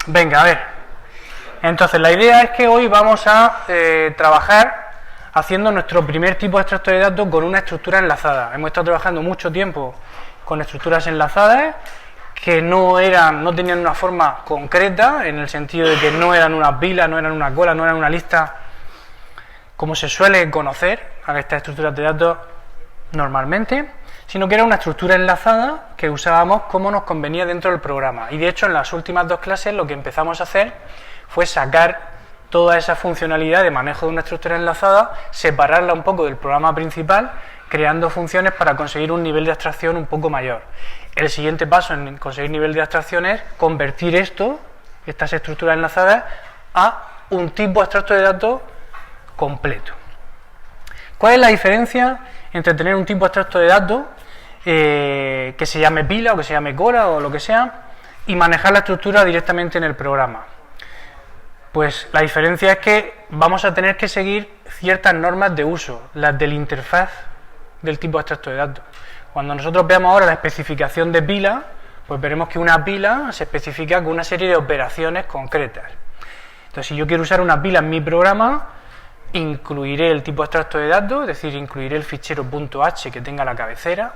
Venga, a ver. Entonces, la idea es que hoy vamos a trabajar haciendo nuestro primer tipo de extracto de datos con una estructura enlazada. Hemos estado trabajando mucho tiempo con estructuras enlazadas que no tenían una forma concreta, en el sentido de que no eran unas pilas, no eran una cola, no eran una lista, como se suele conocer a estas estructuras de datos normalmente, sino que era una estructura enlazada que usábamos como nos convenía dentro del programa. Y de hecho, en las últimas dos clases lo que empezamos a hacer fue sacar toda esa funcionalidad de manejo de una estructura enlazada, separarla un poco del programa principal, creando funciones para conseguir un nivel de abstracción un poco mayor. El siguiente paso en conseguir nivel de abstracción es convertir estas estructuras enlazadas, a un tipo abstracto de datos completo. ¿Cuál es la diferencia entre tener un tipo abstracto de datos que se llame pila o que se llame cola o lo que sea y manejar la estructura directamente en el programa? Pues la diferencia es que vamos a tener que seguir ciertas normas de uso, las de la interfaz del tipo abstracto de datos. Cuando nosotros veamos ahora la especificación de pila, pues veremos que una pila se especifica con una serie de operaciones concretas. Entonces, si yo quiero usar una pila en mi programa, incluiré el tipo abstracto de datos, es decir, incluiré el fichero .h que tenga la cabecera,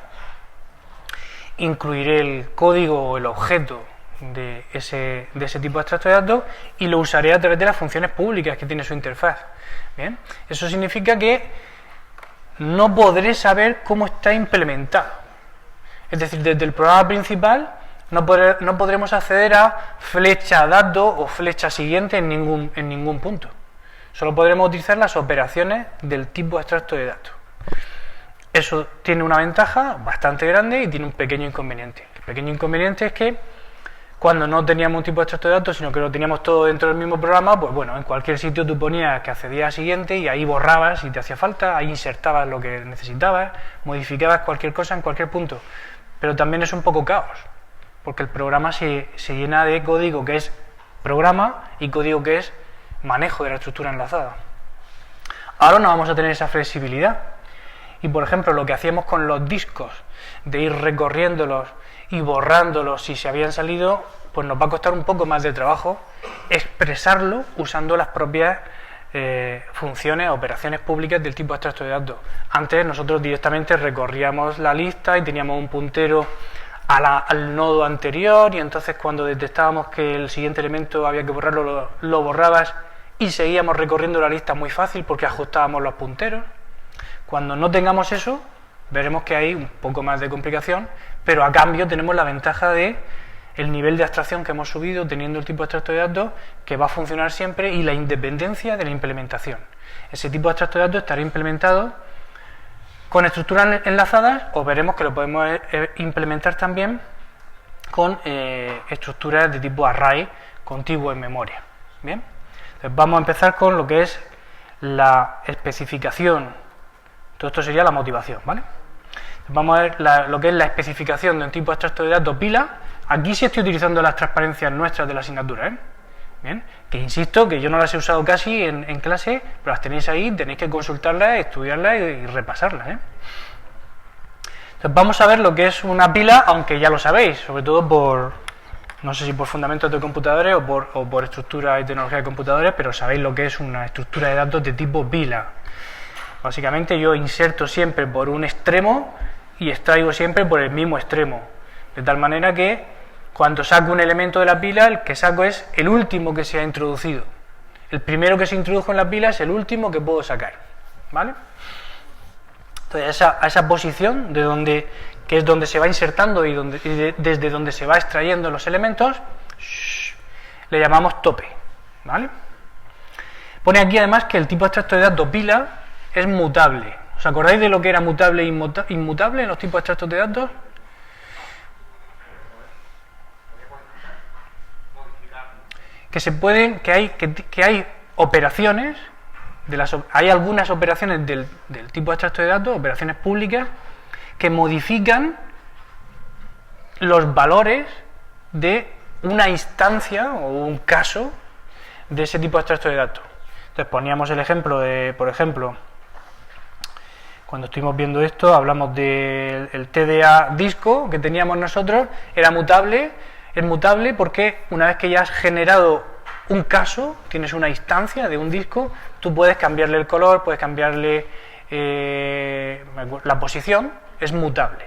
incluiré el código o el objeto de ese tipo abstracto de datos y lo usaré a través de las funciones públicas que tiene su interfaz. Bien, eso significa que no podré saber cómo está implementado. Es decir, desde el programa principal no podremos acceder a flecha dato o flecha siguiente en ningún punto. Solo podremos utilizar las operaciones del tipo abstracto de datos. Eso tiene una ventaja bastante grande y tiene un pequeño inconveniente. El pequeño inconveniente es que cuando no teníamos un tipo de abstracto de datos, sino que lo teníamos todo dentro del mismo programa, pues bueno, en cualquier sitio tú ponías que accedías al siguiente y ahí borrabas si te hacía falta, ahí insertabas lo que necesitabas, modificabas cualquier cosa en cualquier punto. Pero también es un poco caos, porque el programa se llena de código que es programa y código que es manejo de la estructura enlazada. Ahora no vamos a tener esa flexibilidad. Y por ejemplo, lo que hacíamos con los discos, de ir recorriéndolos y borrándolos si se habían salido, pues nos va a costar un poco más de trabajo expresarlo usando las propias funciones, operaciones públicas del tipo abstracto de datos. Antes nosotros directamente recorríamos la lista y teníamos un puntero al nodo anterior, y entonces cuando detectábamos que el siguiente elemento había que borrarlo, lo borrabas y seguíamos recorriendo la lista muy fácil porque ajustábamos los punteros. Cuando no tengamos eso, veremos que hay un poco más de complicación, pero a cambio tenemos la ventaja de el nivel de abstracción que hemos subido teniendo el tipo abstracto de datos, que va a funcionar siempre, y la independencia de la implementación. Ese tipo de abstracto de datos estará implementado con estructuras enlazadas, o veremos que lo podemos implementar también con estructuras de tipo array contiguo en memoria. Bien, entonces vamos a empezar con lo que es la especificación. Todo esto sería la motivación, ¿vale? Vamos a ver lo que es la especificación de un tipo abstracto de datos pila. Aquí sí estoy utilizando las transparencias nuestras de la asignatura, ¿eh? Bien, que insisto que yo no las he usado casi en clase, pero las tenéis ahí, tenéis que consultarlas, estudiarlas y repasarlas, ¿eh? Entonces vamos a ver lo que es una pila, aunque ya lo sabéis, sobre todo no sé si por fundamentos de computadores o por estructura y tecnología de computadores, pero sabéis lo que es una estructura de datos de tipo pila. Básicamente yo inserto siempre por un extremo y extraigo siempre por el mismo extremo, de tal manera que cuando saco un elemento de la pila, el que saco es el último que se ha introducido. El primero que se introdujo en la pila es el último que puedo sacar, ¿vale? Entonces a esa posición que es donde se va insertando y desde donde se va extrayendo los elementos, le llamamos tope, ¿vale? Pone aquí además que el tipo abstracto de datos pila es mutable. ¿Os acordáis de lo que era mutable e inmutable en los tipos abstractos de datos? Que hay operaciones, hay algunas operaciones del tipo abstracto de datos, operaciones públicas, que modifican los valores de una instancia o un caso de ese tipo abstracto de datos. Entonces poníamos el ejemplo de, por ejemplo, cuando estuvimos viendo esto, hablamos del TDA disco que teníamos nosotros, era mutable Es mutable porque una vez que ya has generado un caso, tienes una instancia de un disco, tú puedes cambiarle el color, puedes cambiarle la posición, es mutable.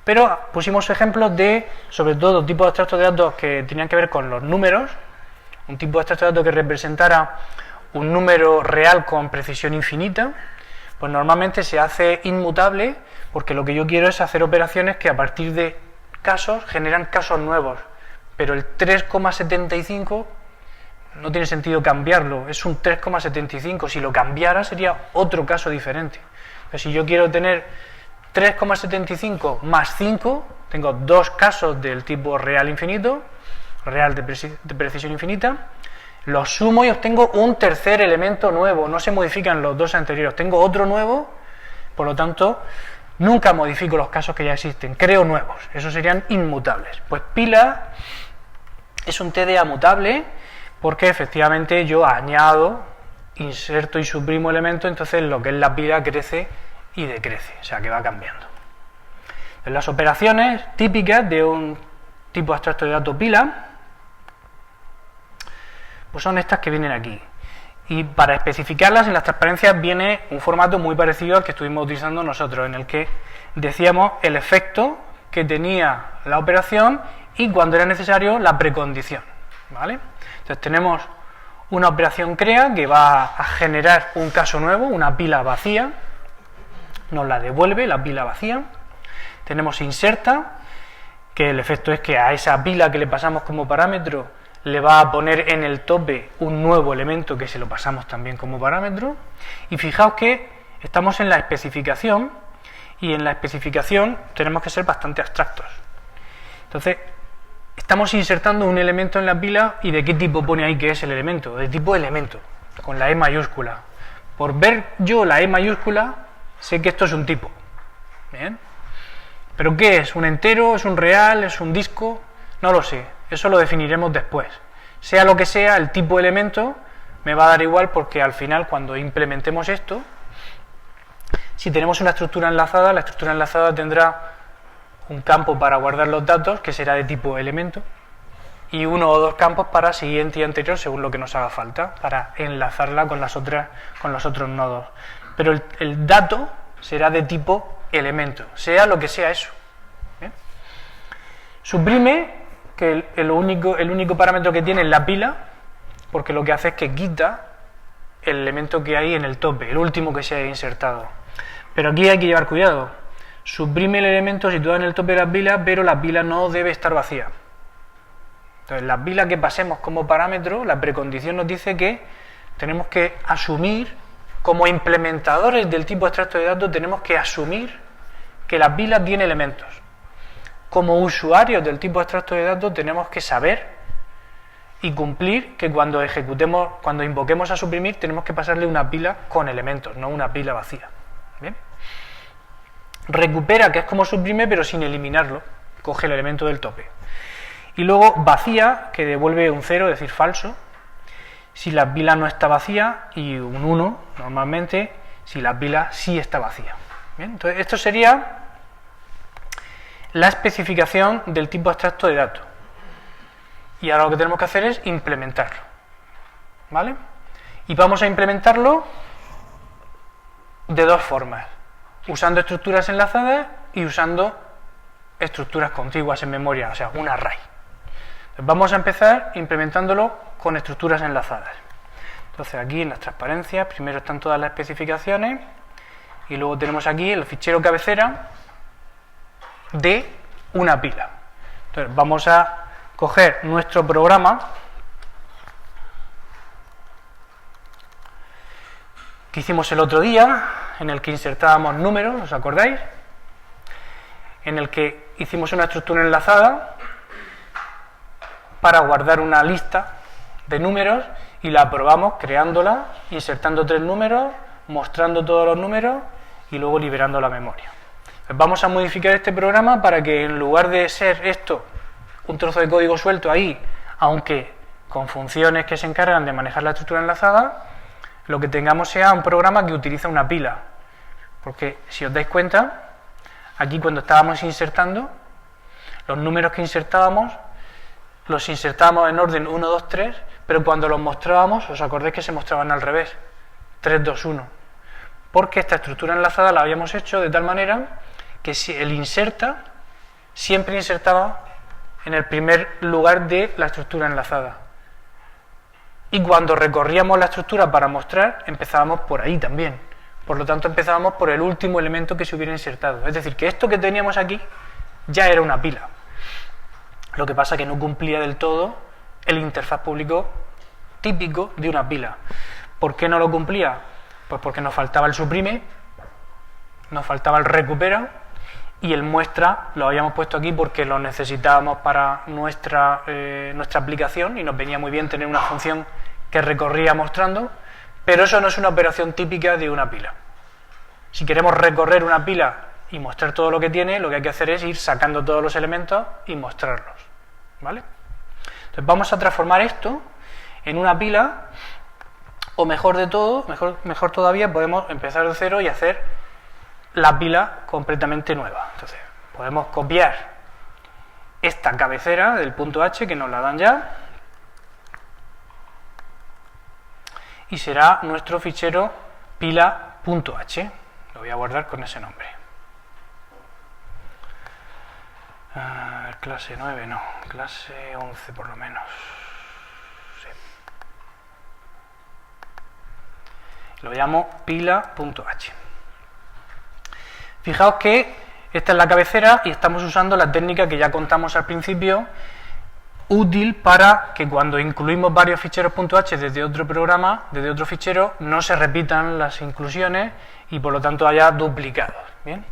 Pero pusimos ejemplos de, sobre todo, tipos de extractos de datos que tenían que ver con los números, un tipo de extracto de datos que representara un número real con precisión infinita, pues normalmente se hace inmutable porque lo que yo quiero es hacer operaciones que a partir de casos generan casos nuevos, pero el 3,75 no tiene sentido cambiarlo, es un 3,75, si lo cambiara sería otro caso diferente. Pero si yo quiero tener 3,75 más 5, tengo dos casos del tipo real infinito, real de precisión infinita, los sumo y obtengo un tercer elemento nuevo, no se modifican los dos anteriores, tengo otro nuevo, por lo tanto, nunca modifico los casos que ya existen, creo nuevos, esos serían inmutables. Pues pila es un TDA mutable porque efectivamente yo añado, inserto y suprimo elementos, entonces lo que es la pila crece y decrece, o sea que va cambiando. En las operaciones típicas de un tipo abstracto de datos pila, pues son estas que vienen aquí. Y para especificarlas en las transparencias viene un formato muy parecido al que estuvimos utilizando nosotros, en el que decíamos el efecto que tenía la operación y cuando era necesario la precondición, ¿vale? Entonces tenemos una operación crea que va a generar un caso nuevo, una pila vacía, nos la devuelve la pila vacía. Tenemos inserta, que el efecto es que a esa pila que le pasamos como parámetro le va a poner en el tope un nuevo elemento que se lo pasamos también como parámetro. Y fijaos que estamos en la especificación y en la especificación tenemos que ser bastante abstractos. Entonces, estamos insertando un elemento en la pila y ¿de qué tipo pone ahí que es el elemento? De tipo elemento, con la E mayúscula. Por ver yo la E mayúscula, sé que esto es un tipo. ¿Bien? ¿Pero qué es? ¿Un entero? ¿Es un real? ¿Es un disco? No lo sé. Eso lo definiremos después. Sea lo que sea, el tipo de elemento me va a dar igual porque al final cuando implementemos esto, si tenemos una estructura enlazada, la estructura enlazada tendrá un campo para guardar los datos que será de tipo elemento y uno o dos campos para siguiente y anterior según lo que nos haga falta para enlazarla con los otros nodos. Pero el dato será de tipo elemento, sea lo que sea eso. ¿Bien? Suprime, que el único parámetro que tiene es la pila, porque lo que hace es que quita el elemento que hay en el tope, el último que se haya insertado. Pero aquí hay que llevar cuidado. Suprime el elemento situado en el tope de la pila, pero la pila no debe estar vacía. Entonces, la pila que pasemos como parámetro, la precondición nos dice que tenemos que asumir, como implementadores del tipo abstracto de datos, tenemos que asumir que la pila tiene elementos. Como usuarios del tipo abstracto de datos tenemos que saber y cumplir que cuando invoquemos a suprimir tenemos que pasarle una pila con elementos, no una pila vacía. ¿Bien? Recupera, que es como suprime pero sin eliminarlo, coge el elemento del tope. Y luego vacía, que devuelve un 0, es decir, falso, si la pila no está vacía, y un 1 normalmente si la pila sí está vacía. Bien, entonces esto sería la especificación del tipo abstracto de datos. Y ahora lo que tenemos que hacer es implementarlo. ¿Vale? Y vamos a implementarlo de dos formas. Usando estructuras enlazadas y usando estructuras contiguas en memoria, o sea, un array. Entonces vamos a empezar implementándolo con estructuras enlazadas. Entonces aquí en las transparencias, primero están todas las especificaciones y luego tenemos aquí el fichero cabecera de una pila. Entonces vamos a coger nuestro programa que hicimos el otro día, en el que insertábamos números, ¿os acordáis? En el que hicimos una estructura enlazada para guardar una lista de números y la probamos creándola, insertando 3 números, mostrando todos los números y luego liberando la memoria. Vamos a modificar este programa para que en lugar de ser esto un trozo de código suelto ahí, aunque con funciones que se encargan de manejar la estructura enlazada, lo que tengamos sea un programa que utiliza una pila. Porque si os dais cuenta, aquí cuando estábamos insertando, los números que insertábamos los insertábamos en orden 1, 2, 3, pero cuando los mostrábamos, os acordáis que se mostraban al revés, 3, 2, 1, porque esta estructura enlazada la habíamos hecho de tal manera que si el inserta siempre insertaba en el primer lugar de la estructura enlazada. Y cuando recorríamos la estructura para mostrar, empezábamos por ahí también. Por lo tanto, empezábamos por el último elemento que se hubiera insertado. Es decir, que esto que teníamos aquí ya era una pila. Lo que pasa es que no cumplía del todo el interfaz público típico de una pila. ¿Por qué no lo cumplía? Pues porque nos faltaba el suprime, nos faltaba el recupera, y el muestra lo habíamos puesto aquí porque lo necesitábamos para nuestra aplicación y nos venía muy bien tener una función que recorría mostrando, pero eso no es una operación típica de una pila. Si queremos recorrer una pila y mostrar todo lo que tiene, lo que hay que hacer es ir sacando todos los elementos y mostrarlos, ¿vale? Entonces vamos a transformar esto en una pila, o mejor de todo, mejor todavía, podemos empezar de cero y hacer la pila completamente nueva. Entonces podemos copiar esta cabecera del punto H, que nos la dan ya, y será nuestro fichero pila.h. Lo voy a guardar con ese nombre. Clase 9 no, clase 11 por lo menos. Sí. Lo llamo pila.h. Fijaos que esta es la cabecera y estamos usando la técnica que ya contamos al principio, útil para que cuando incluimos varios ficheros .h desde otro programa, desde otro fichero, no se repitan las inclusiones y por lo tanto haya duplicados. ¿Bien?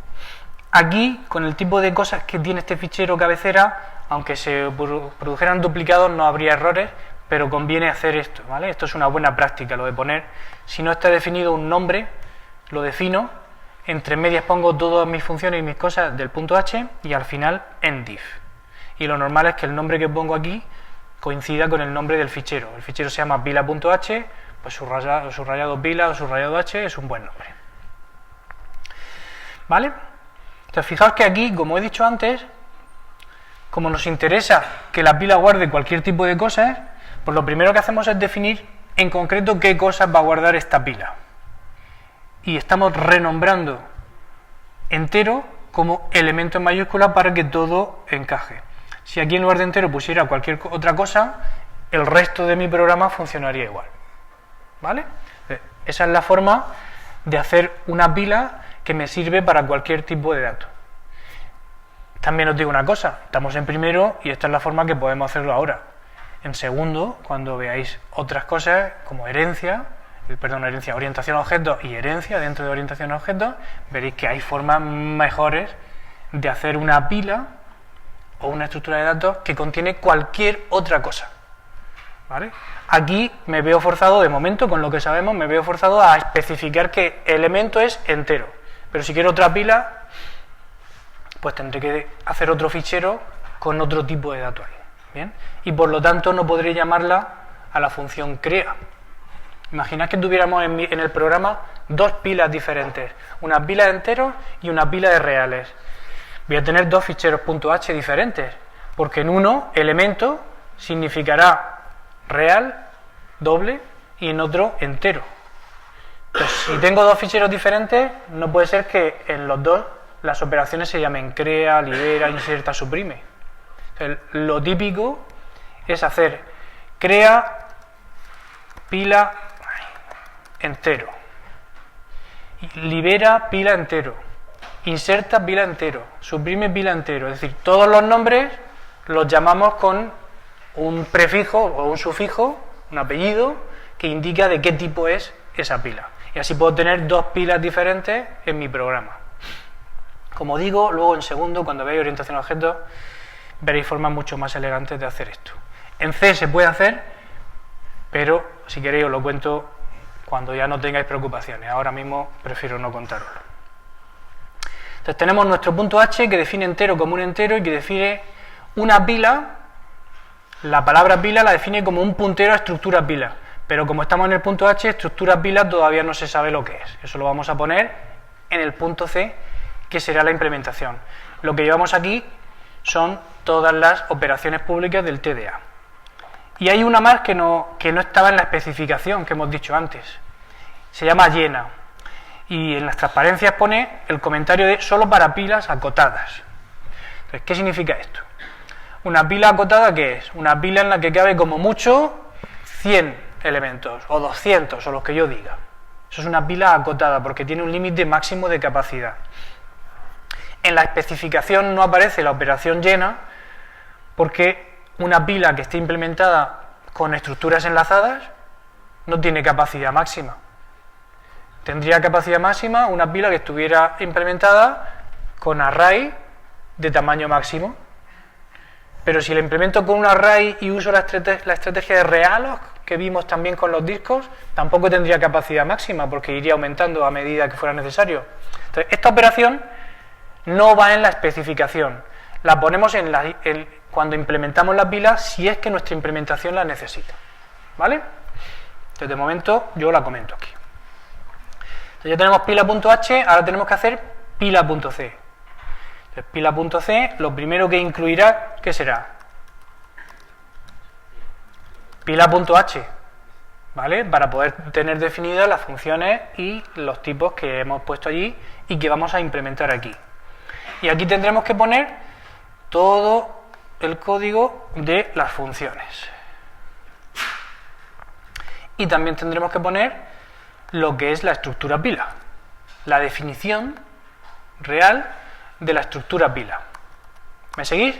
Aquí, con el tipo de cosas que tiene este fichero cabecera, aunque se produjeran duplicados no habría errores, pero conviene hacer esto, ¿vale? Esto es una buena práctica, lo de poner, si no está definido un nombre, lo defino, entre medias pongo todas mis funciones y mis cosas del punto H y al final en div. Y lo normal es que el nombre que pongo aquí coincida con el nombre del fichero. El fichero se llama pila.h, pues subrayado pila o subrayado h es un buen nombre. ¿Vale? Entonces fijaos que aquí, como he dicho antes, como nos interesa que la pila guarde cualquier tipo de cosas, pues lo primero que hacemos es definir en concreto qué cosas va a guardar esta pila. Y estamos renombrando entero como elemento en mayúscula para que todo encaje. Si aquí en lugar de entero pusiera cualquier otra cosa, el resto de mi programa funcionaría igual. ¿Vale? Esa es la forma de hacer una pila que me sirve para cualquier tipo de dato. También os digo una cosa, estamos en primero y esta es la forma que podemos hacerlo ahora. En segundo, cuando veáis otras cosas como orientación a objetos y herencia dentro de orientación a objetos, veréis que hay formas mejores de hacer una pila o una estructura de datos que contiene cualquier otra cosa. ¿Vale? Aquí me veo forzado, de momento, con lo que sabemos, me veo forzado a especificar que elemento es entero. Pero si quiero otra pila, pues tendré que hacer otro fichero con otro tipo de dato ahí. ¿Bien? Y por lo tanto no podré llamarla a la función crea. Imaginad que tuviéramos en el programa dos pilas diferentes, una pila de enteros y una pila de reales. Voy a tener dos ficheros .h diferentes, porque en uno elemento significará real, doble, y en otro entero. Entonces, si tengo dos ficheros diferentes, no puede ser que en los dos las operaciones se llamen crea, libera, inserta, suprime. Entonces, lo típico es hacer crea pila entero, libera pila entero, inserta pila entero, suprime pila entero. Es decir, todos los nombres los llamamos con un prefijo o un sufijo, un apellido, que indica de qué tipo es esa pila. Y así puedo tener dos pilas diferentes en mi programa. Como digo, luego en segundo, cuando veáis orientación a objetos, veréis formas mucho más elegantes de hacer esto. En C se puede hacer, pero si queréis os lo cuento cuando ya no tengáis preocupaciones. Ahora mismo prefiero no contároslo. Entonces tenemos nuestro punto H que define entero como un entero y que define una pila. La palabra pila la define como un puntero a estructura pila. Pero como estamos en el punto H, estructura pila todavía no se sabe lo que es. Eso lo vamos a poner en el punto C, que será la implementación. Lo que llevamos aquí son todas las operaciones públicas del TDA. Y hay una más que no estaba en la especificación que hemos dicho antes. Se llama llena. Y en las transparencias pone el comentario de solo para pilas acotadas. Entonces, ¿qué significa esto? Una pila acotada, ¿qué es? Una pila en la que cabe como mucho 100 elementos, o 200, o los que yo diga. Eso es una pila acotada, porque tiene un límite máximo de capacidad. En la especificación no aparece la operación llena, porque una pila que esté implementada con estructuras enlazadas no tiene capacidad máxima. Tendría capacidad máxima una pila que estuviera implementada con array de tamaño máximo. Pero si la implemento con un array y uso la estrategia de realloc que vimos también con los discos, tampoco tendría capacidad máxima porque iría aumentando a medida que fuera necesario. Entonces, esta operación no va en la especificación. La ponemos cuando implementamos la pila, si es que nuestra implementación la necesita. ¿Vale? Entonces, de momento, yo la comento aquí. Entonces, ya tenemos pila.h, ahora tenemos que hacer pila.c. Entonces, pila.c, lo primero que incluirá, ¿qué será? Pila.h, ¿vale? Para poder tener definidas las funciones y los tipos que hemos puesto allí y que vamos a implementar aquí. Y aquí tendremos que poner todo el código de las funciones. Y también tendremos que poner lo que es la estructura pila, la definición real de la estructura pila. ¿Me seguís?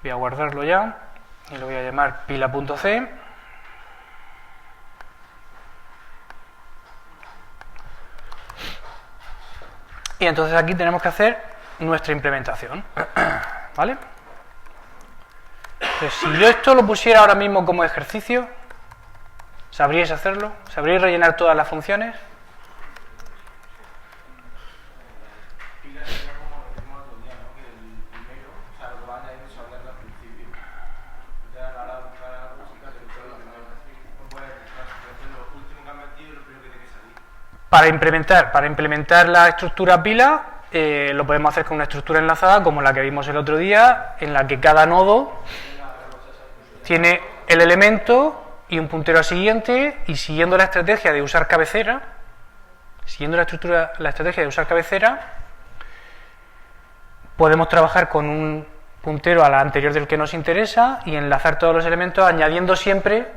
Voy a guardarlo ya y lo voy a llamar pila.c. Y entonces aquí tenemos que hacer nuestra implementación. ¿Vale? Entonces, si yo esto lo pusiera ahora mismo como ejercicio, ¿sabríais hacerlo? ¿Sabríais rellenar todas las funciones? Para implementar la estructura pila, lo podemos hacer con una estructura enlazada como la que vimos el otro día, en la que cada nodo tiene el elemento y un puntero al siguiente, y siguiendo la estrategia de usar cabecera, podemos trabajar con un puntero a la anterior del que nos interesa y enlazar todos los elementos añadiendo siempre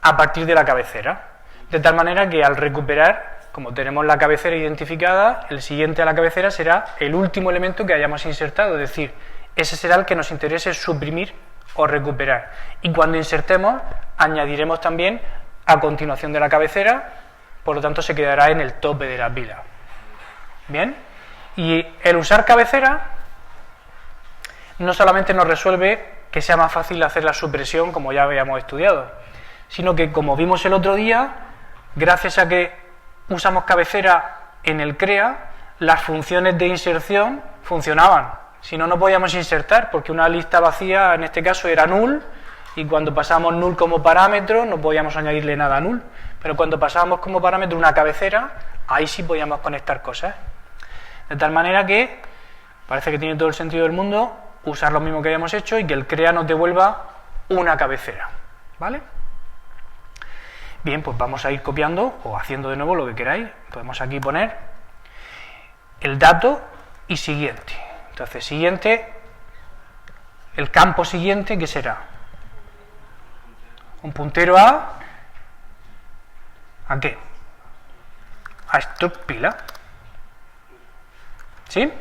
a partir de la cabecera, de tal manera que al recuperar, como tenemos la cabecera identificada, el siguiente a la cabecera será el último elemento que hayamos insertado, es decir, ese será el que nos interese suprimir o recuperar. Y cuando insertemos, añadiremos también a continuación de la cabecera, por lo tanto se quedará en el tope de la pila. ¿Bien? Y el usar cabecera no solamente nos resuelve que sea más fácil hacer la supresión, como ya habíamos estudiado, sino que, como vimos el otro día, gracias a que usamos cabecera en el CREA, las funciones de inserción funcionaban. Si no, no podíamos insertar, porque una lista vacía, en este caso, era null, y cuando pasábamos null como parámetro, no podíamos añadirle nada a null. Pero cuando pasábamos como parámetro una cabecera, ahí sí podíamos conectar cosas. De tal manera que parece que tiene todo el sentido del mundo usar lo mismo que habíamos hecho y que el CREA nos devuelva una cabecera. ¿Vale? Bien, pues vamos a ir copiando o haciendo de nuevo lo que queráis. Podemos aquí poner el dato y siguiente. Entonces, siguiente, el campo siguiente, ¿qué será? Un puntero ¿a qué? A struct pila. ¿Sí?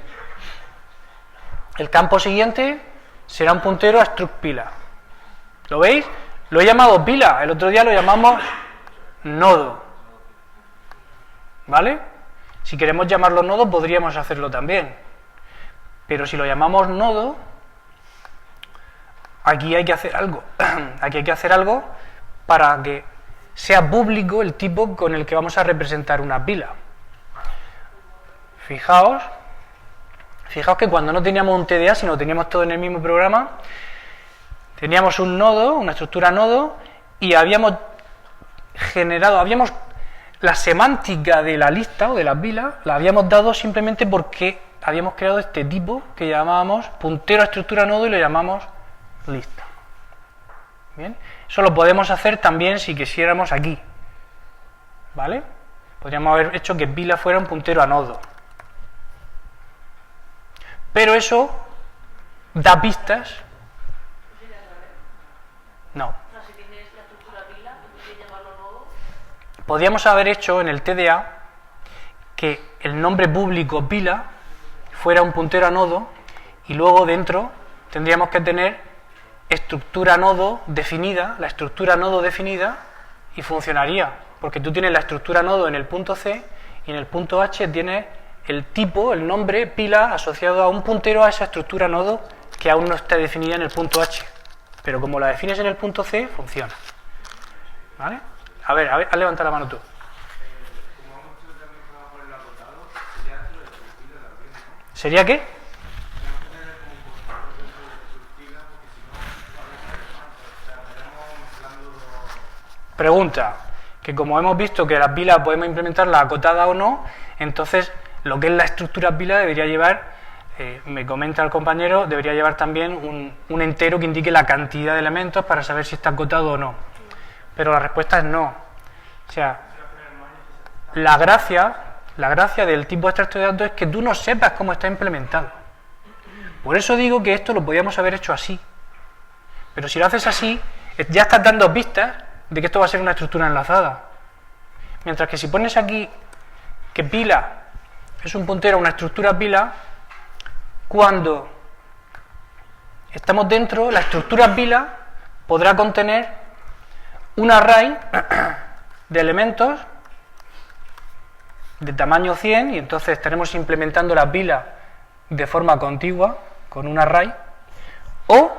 El campo siguiente será un puntero a struct pila. ¿Lo veis? Lo he llamado pila, el otro día lo llamamos nodo. ¿Vale? Si queremos llamarlo nodo podríamos hacerlo también, pero si lo llamamos nodo, aquí hay que hacer algo. Aquí hay que hacer algo para que sea público el tipo con el que vamos a representar una pila. Fijaos que cuando no teníamos un TDA, sino teníamos todo en el mismo programa, teníamos un nodo, una estructura nodo, y habíamos la semántica de la lista o de las vilas la habíamos dado simplemente porque habíamos creado este tipo que llamábamos puntero a estructura nodo y lo llamamos lista. Bien, eso lo podemos hacer también si quisiéramos aquí, ¿vale? Podríamos haber hecho que vila fuera un puntero a nodo, pero eso da pistas. No. Podríamos haber hecho en el TDA que el nombre público pila fuera un puntero a nodo y luego dentro tendríamos que tener estructura nodo definida, la estructura nodo definida, y funcionaría, porque tú tienes la estructura nodo en el punto C y en el punto H tienes el tipo, el nombre pila asociado a un puntero a esa estructura nodo que aún no está definida en el punto H, pero como la defines en el punto C, funciona. ¿Vale? A ver, haz levantar la mano tú. ¿Sería qué? Pregunta, que como hemos visto que las pilas podemos implementarlas acotadas o no, entonces lo que es la estructura pila debería llevar, me comenta el compañero, debería llevar también un entero que indique la cantidad de elementos para saber si está acotado o no. Pero la respuesta es no. O sea, la gracia del tipo abstracto de datos es que tú no sepas cómo está implementado. Por eso digo que esto lo podíamos haber hecho así. Pero si lo haces así, ya estás dando pistas de que esto va a ser una estructura enlazada. Mientras que si pones aquí que pila es un puntero a una estructura pila, cuando estamos dentro, la estructura pila podrá contener un array de elementos de tamaño 100 y entonces estaremos implementando la pila de forma contigua con un array, o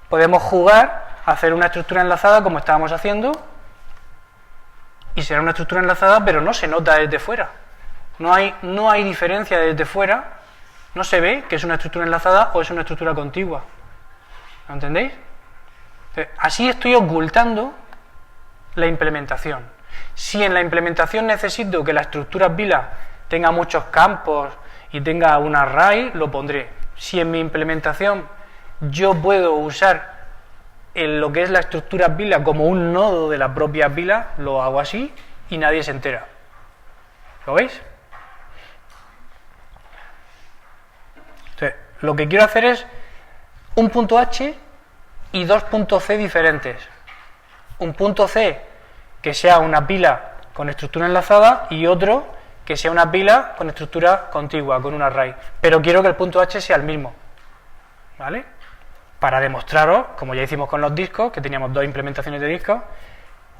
podemos jugar a hacer una estructura enlazada como estábamos haciendo y será una estructura enlazada pero no se nota desde fuera, no hay diferencia desde fuera, no se ve que es una estructura enlazada o es una estructura contigua. ¿Lo entendéis? Así estoy ocultando la implementación. Si en la implementación necesito que la estructura pila tenga muchos campos y tenga un array, lo pondré. Si en mi implementación yo puedo usar lo que es la estructura pila como un nodo de la propia pila, lo hago así y nadie se entera. ¿Lo veis? Entonces, lo que quiero hacer es un punto H y dos puntos C diferentes. Un punto C que sea una pila con estructura enlazada y otro que sea una pila con estructura contigua, con un array. Pero quiero que el punto H sea el mismo, ¿vale? Para demostraros, como ya hicimos con los discos, que teníamos dos implementaciones de discos,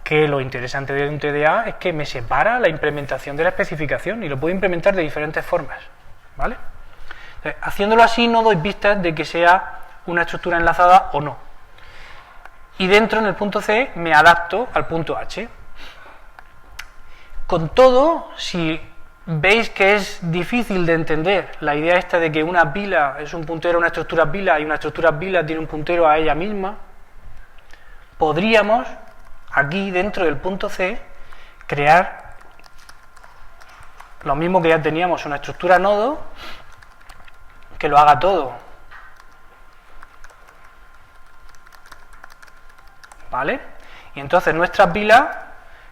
que lo interesante de un TDA es que me separa la implementación de la especificación y lo puedo implementar de diferentes formas, ¿vale? Entonces, haciéndolo así no doy pistas de que sea una estructura enlazada o no. Y dentro, en el punto C, me adapto al punto H. Con todo, si veis que es difícil de entender la idea esta de que una pila es un puntero a una estructura pila y una estructura pila tiene un puntero a ella misma, podríamos, aquí dentro del punto C, crear lo mismo que ya teníamos, una estructura nodo que lo haga todo. ¿Vale? Y entonces nuestra pila,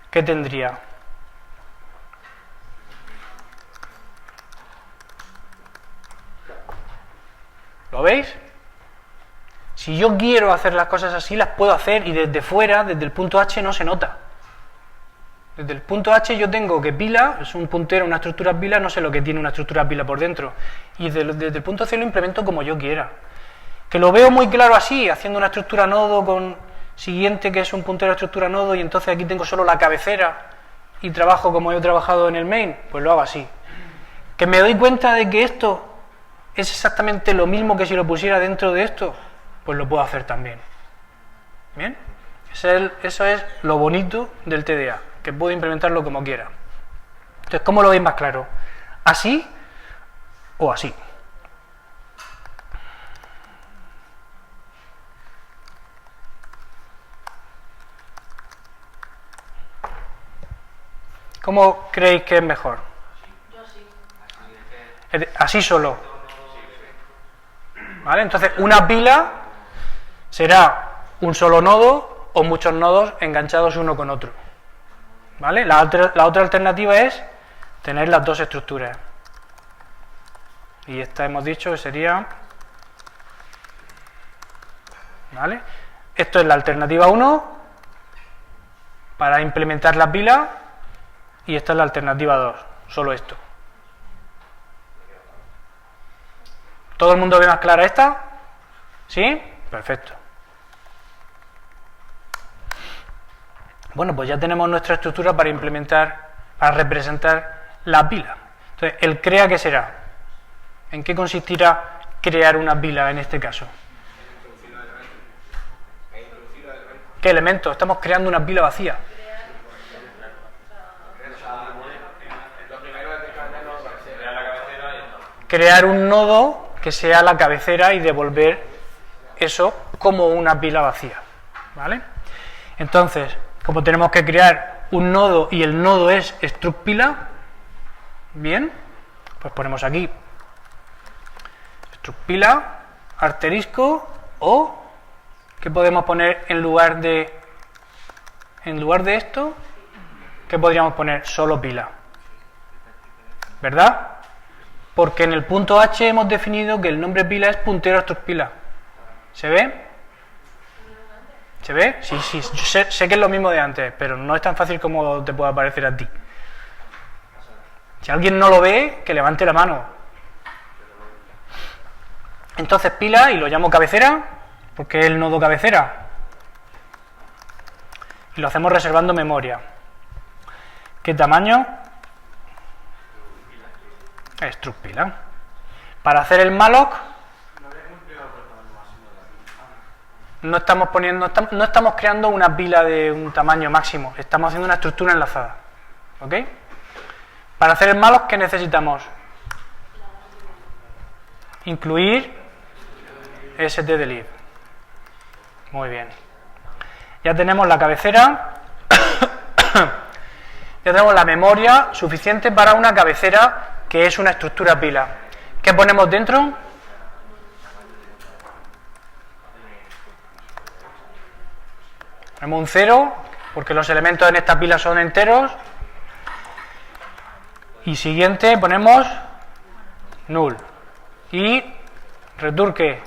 ¿qué tendría? ¿Lo veis? Si yo quiero hacer las cosas así, las puedo hacer y desde fuera, desde el punto H, no se nota. Desde el punto H yo tengo que pila, es un puntero, una estructura pila, no sé lo que tiene una estructura pila por dentro. Y desde el punto C lo implemento como yo quiera. Que lo veo muy claro así, haciendo una estructura nodo con siguiente que es un puntero a estructura nodo y entonces aquí tengo solo la cabecera y trabajo como he trabajado en el main, pues lo hago así. Que me doy cuenta de que esto es exactamente lo mismo que si lo pusiera dentro de esto, pues lo puedo hacer también. ¿Bien? Eso es lo bonito del TDA, que puedo implementarlo como quiera. Entonces, ¿cómo lo veis más claro? ¿Así o así? ¿Cómo creéis que es mejor? Así solo. ¿Vale? Entonces, una pila será un solo nodo o muchos nodos enganchados uno con otro. ¿Vale? La otra alternativa es tener las dos estructuras. Y esta hemos dicho que sería... ¿Vale? Esto es la alternativa 1 para implementar la pila y esta es la alternativa 2, solo esto. ¿Todo el mundo ve más clara esta? ¿Sí? Perfecto. Bueno, pues ya tenemos nuestra estructura para implementar, para representar la pila. Entonces, ¿el crea qué será? ¿En qué consistirá crear una pila en este caso? ¿Qué elemento? Estamos creando una pila vacía. Crear un nodo que sea la cabecera y devolver eso como una pila vacía. ¿Vale? Entonces, como tenemos que crear un nodo y el nodo es struct pila, bien, pues ponemos aquí struct pila, asterisco o ¿qué podemos poner en lugar de esto? ¿Qué podríamos poner? Solo pila. ¿Verdad? Porque en el punto H hemos definido que el nombre pila es puntero a struct pila. ¿Se ve? ¿Se ve? Sí, sí, yo sé que es lo mismo de antes, pero no es tan fácil como te pueda parecer a ti. Si alguien no lo ve, que levante la mano. Entonces pila, y lo llamo cabecera, porque es el nodo cabecera. Y lo hacemos reservando memoria. ¿Qué tamaño? Struct pila. Para hacer el malloc, no estamos creando una pila de un tamaño máximo, estamos haciendo una estructura enlazada. ¿Ok? Para hacer el malloc, ¿qué necesitamos? Incluir stdelib. Muy bien. Ya tenemos la cabecera. Ya tenemos la memoria suficiente para una cabecera que es una estructura pila. ¿Qué ponemos dentro? Ponemos un 0, porque los elementos en esta pila son enteros. Y siguiente ponemos null. Y return ¿qué?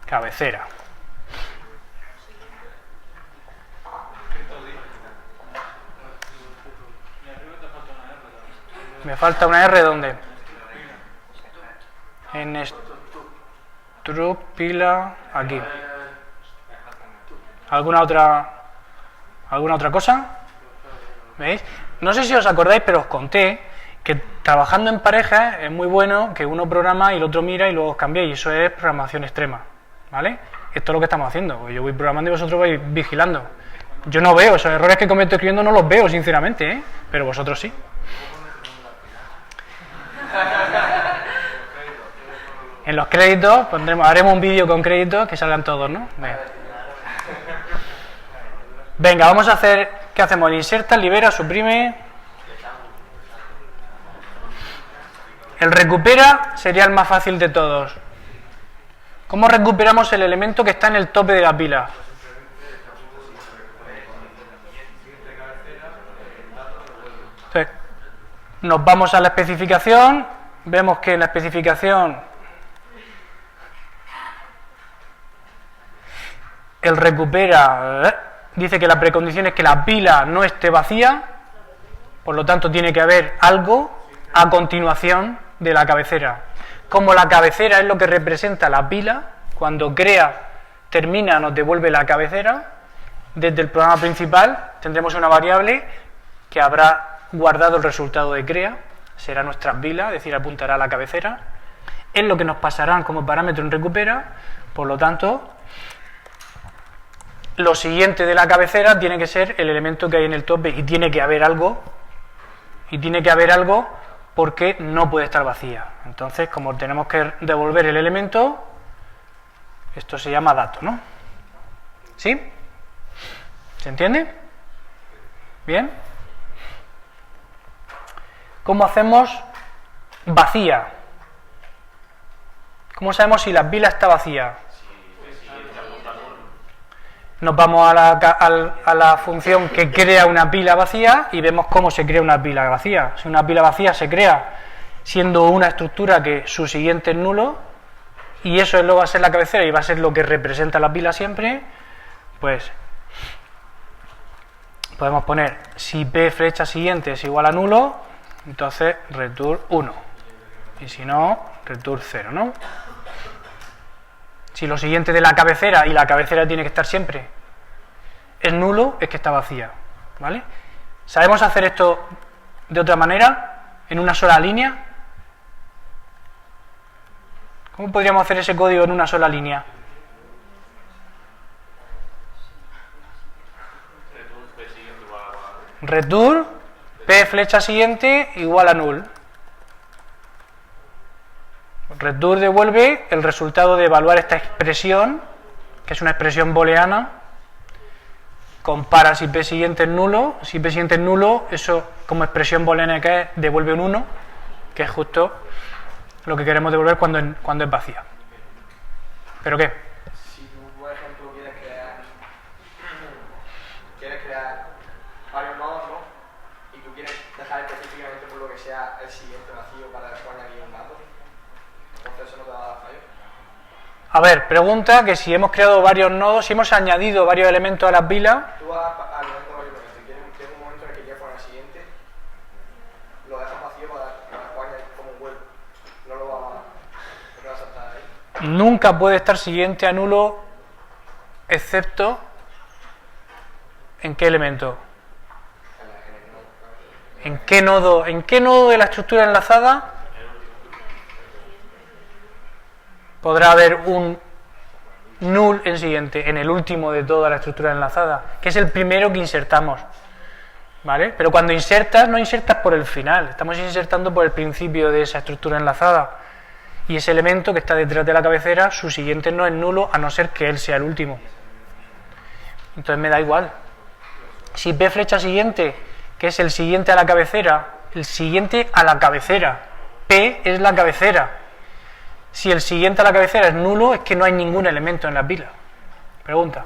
Cabecera. Me falta una R, ¿dónde? En struct pila, aquí. ¿Alguna otra cosa? ¿Veis? No sé si os acordáis, pero os conté que trabajando en pareja es muy bueno que uno programa y el otro mira y luego os cambiáis, y eso es programación extrema, ¿vale? Esto es lo que estamos haciendo. Yo voy programando y vosotros vais vigilando. Yo no veo, esos errores que cometo escribiendo no los veo, sinceramente, ¿eh? Pero vosotros sí. En los créditos haremos un vídeo con créditos que salgan todos, ¿no? Venga, vamos a hacer, ¿qué hacemos? Inserta, libera, suprime. El recupera sería el más fácil de todos. ¿Cómo recuperamos el elemento que está en el tope de la pila? Entonces, nos vamos a la especificación, vemos que en la especificación el recupera dice que la precondición es que la pila no esté vacía, por lo tanto tiene que haber algo a continuación de la cabecera. Como la cabecera es lo que representa la pila, cuando crea, termina, nos devuelve la cabecera, desde el programa principal tendremos una variable que habrá guardado el resultado de crea, será nuestra pila, es decir, apuntará a la cabecera, es lo que nos pasarán como parámetro en recupera, por lo tanto, lo siguiente de la cabecera tiene que ser el elemento que hay en el tope, y tiene que haber algo porque no puede estar vacía. Entonces, como tenemos que devolver el elemento, esto se llama dato, ¿no? ¿Sí? ¿Se entiende? ¿Bien? ¿Cómo hacemos vacía? ¿Cómo sabemos si la pila está vacía? Nos vamos a la función que crea una pila vacía y vemos cómo se crea una pila vacía. Si una pila vacía se crea siendo una estructura que su siguiente es nulo, y eso va a ser la cabecera y va a ser lo que representa la pila siempre, pues podemos poner si p flecha siguiente es igual a nulo, entonces return 1, y si no, return 0, ¿no? Si lo siguiente de la cabecera, y la cabecera tiene que estar siempre, es nulo, es que está vacía, ¿vale? ¿Sabemos hacer esto de otra manera? ¿En una sola línea? ¿Cómo podríamos hacer ese código en una sola línea? Return p flecha siguiente igual a null. Return devuelve el resultado de evaluar esta expresión, que es una expresión booleana. Compara si p siguiente es nulo. Si p siguiente es nulo, eso como expresión booleana que es, devuelve un 1, que es justo lo que queremos devolver cuando es vacía. ¿Pero qué? Si tú, por ejemplo, quieres crear varios nodos, ¿no? Y tú quieres dejar específicamente por lo que sea el siguiente vacío para después añadir un dato, entonces eso no te va a dar fallo. A ver, pregunta que si hemos creado varios nodos, si hemos añadido varios elementos a la pila. Tú vas a añadir varios elementos y tienes un momento en el que quieres poner el siguiente, lo dejas vacío para después añadir como un web. No lo vas a saltar ahí. Nunca puede estar siguiente a nulo, excepto ¿en qué elemento? ¿En qué nodo de la estructura enlazada podrá haber un null en siguiente? En el último de toda la estructura enlazada, que es el primero que insertamos, ¿vale? Pero cuando insertas, no insertas por el final, estamos insertando por el principio de esa estructura enlazada, y ese elemento que está detrás de la cabecera, su siguiente no es nulo, a no ser que él sea el último. Entonces me da igual. Si p flecha siguiente, que es el siguiente a la cabecera, el siguiente a la cabecera, p es la cabecera. Si el siguiente a la cabecera es nulo, es que no hay ningún elemento en la pila. Pregunta.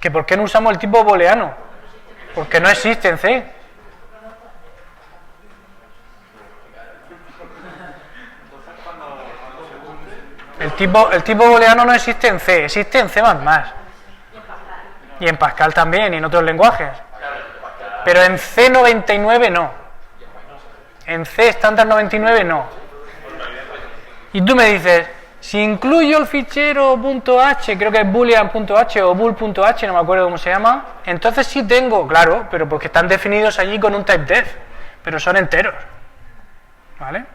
¿Que por qué no usamos el tipo booleano? Porque no existe en C. El tipo booleano no existe en C, existe en C++. Y en Pascal también, y en otros lenguajes. Pero en C99 no. En C estándar 99 no. Y tú me dices, si incluyo el fichero .h, creo que es boolean.h o bool.h, no me acuerdo cómo se llama, entonces sí tengo, claro, pero porque están definidos allí con un typedef, pero son enteros. ¿Vale?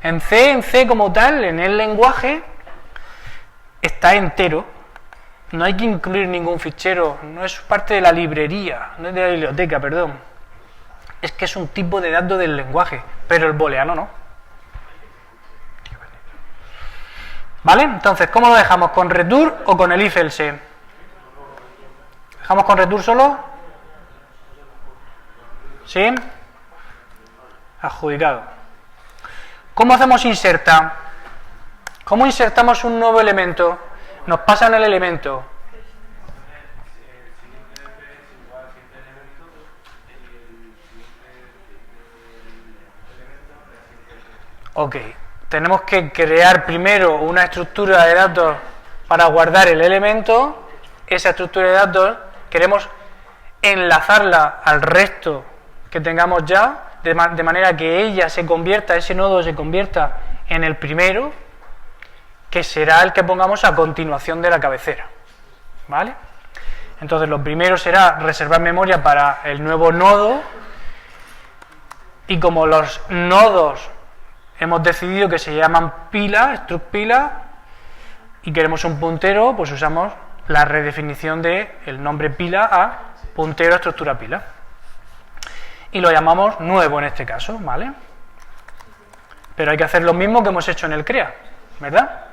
En C como tal, en el lenguaje, está entero. No hay que incluir ningún fichero, no es parte de la librería, no es de la biblioteca, perdón. Es que es un tipo de dato del lenguaje, pero el booleano no. ¿Vale? Entonces, ¿cómo lo dejamos? ¿Con return o con el if else? ¿Dejamos con return solo? ¿Sí? Adjudicado. ¿Cómo hacemos inserta? ¿Cómo insertamos un nuevo elemento? Nos pasan el elemento. Ok. Tenemos que crear primero una estructura de datos para guardar el elemento. Esa estructura de datos queremos enlazarla al resto que tengamos ya, de manera que ella se convierta, ese nodo se convierta en el primero, que será el que pongamos a continuación de la cabecera. ¿Vale? Entonces lo primero será reservar memoria para el nuevo nodo, y como los nodos hemos decidido que se llaman pila, struct pila, y queremos un puntero, pues usamos la redefinición de el nombre pila a puntero a estructura pila. Y lo llamamos nuevo en este caso, ¿vale? Pero hay que hacer lo mismo que hemos hecho en el crea, ¿verdad?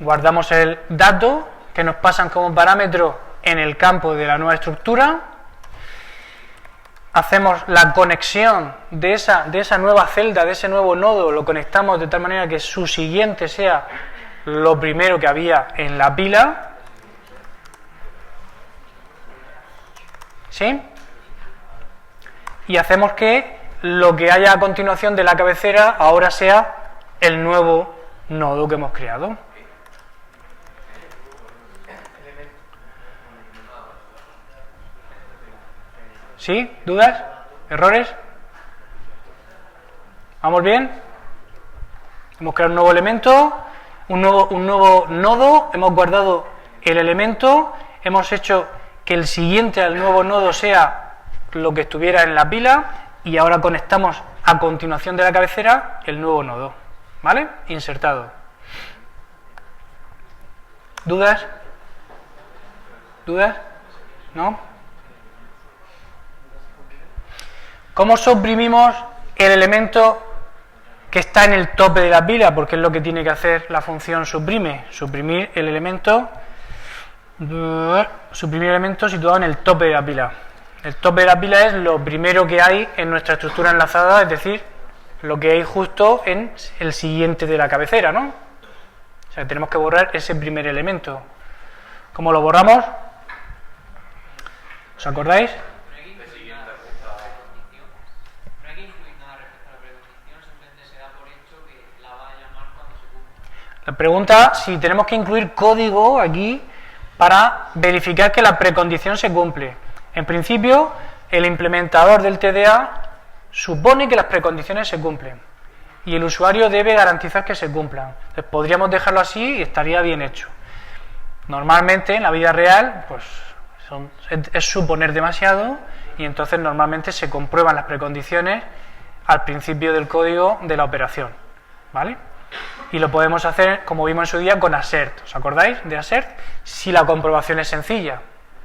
guardamos el dato que nos pasan como parámetro en el campo de la nueva estructura, hacemos la conexión de esa nueva celda, de ese nuevo nodo, lo conectamos de tal manera que su siguiente sea lo primero que había en la pila, ¿sí? Y hacemos que lo que haya a continuación de la cabecera ahora sea el nuevo nodo que hemos creado. ¿Sí? ¿Dudas? ¿Errores? ¿Vamos bien? Hemos creado un nuevo elemento, un nuevo nodo, hemos guardado el elemento, hemos hecho que el siguiente al nuevo nodo sea lo que estuviera en la pila y ahora conectamos a continuación de la cabecera el nuevo nodo, ¿vale? Insertado. ¿Dudas? ¿Dudas? ¿No? ¿Cómo suprimimos el elemento que está en el tope de la pila? Porque es lo que tiene que hacer la función suprime. Suprimir el elemento situado en el tope de la pila. El tope de la pila es lo primero que hay en nuestra estructura enlazada, es decir, lo que hay justo en el siguiente de la cabecera, ¿no? O sea, tenemos que borrar ese primer elemento. ¿Cómo lo borramos? ¿Os acordáis? La pregunta si tenemos que incluir código aquí para verificar que la precondición se cumple. En principio, el implementador del TDA supone que las precondiciones se cumplen y el usuario debe garantizar que se cumplan. Entonces, podríamos dejarlo así y estaría bien hecho. Normalmente, en la vida real, pues es suponer demasiado y entonces normalmente se comprueban las precondiciones al principio del código de la operación, ¿vale? Y lo podemos hacer, como vimos en su día, con assert. ¿Os acordáis de assert? Si la comprobación es sencilla,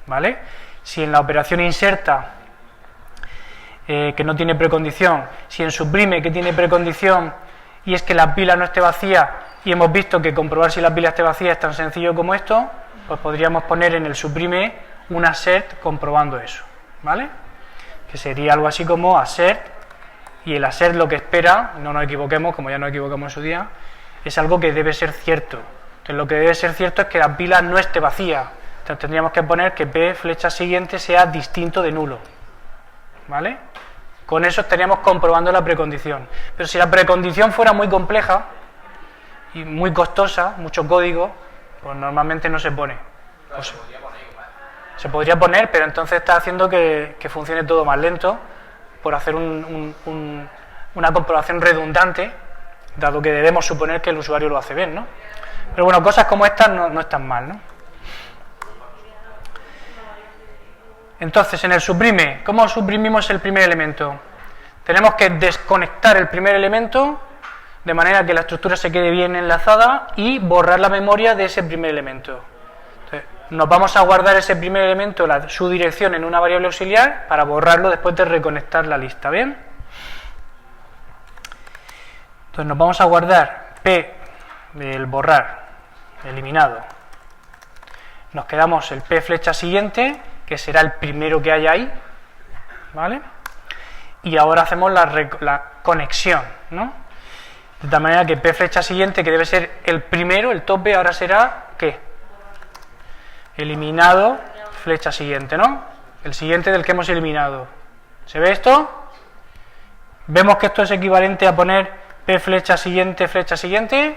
¿vale? Si en la operación inserta, que no tiene precondición, si en suprime, que tiene precondición, y es que la pila no esté vacía, y hemos visto que comprobar si la pila esté vacía es tan sencillo como esto, pues podríamos poner en el suprime un assert comprobando eso, ¿vale? Que sería algo así como assert, y el assert lo que espera, no nos equivoquemos, como ya nos equivocamos en su día, es algo que debe ser cierto. Entonces, lo que debe ser cierto es que la pila no esté vacía. Entonces, tendríamos que poner que P flecha siguiente sea distinto de nulo, ¿vale? Con eso estaríamos comprobando la precondición. Pero si la precondición fuera muy compleja y muy costosa, mucho código, pues normalmente no se pone. Pues, se podría poner, pero entonces está haciendo que funcione todo más lento por hacer una comprobación redundante, dado que debemos suponer que el usuario lo hace bien, ¿no? Pero bueno, cosas como estas no están mal, ¿no? Entonces, en el suprime, ¿cómo suprimimos el primer elemento? Tenemos que desconectar el primer elemento de manera que la estructura se quede bien enlazada y borrar la memoria de ese primer elemento. Entonces, nos vamos a guardar ese primer elemento, su dirección, en una variable auxiliar para borrarlo después de reconectar la lista, ¿bien? Entonces nos vamos a guardar P del borrar, eliminado. Nos quedamos el P flecha siguiente, que será el primero que hay ahí, ¿vale? Y ahora hacemos la conexión, ¿no? De tal manera que P flecha siguiente, que debe ser el primero, el tope, ahora será, ¿qué? Eliminado, flecha siguiente, ¿no? El siguiente del que hemos eliminado. ¿Se ve esto? Vemos que esto es equivalente a poner P flecha siguiente,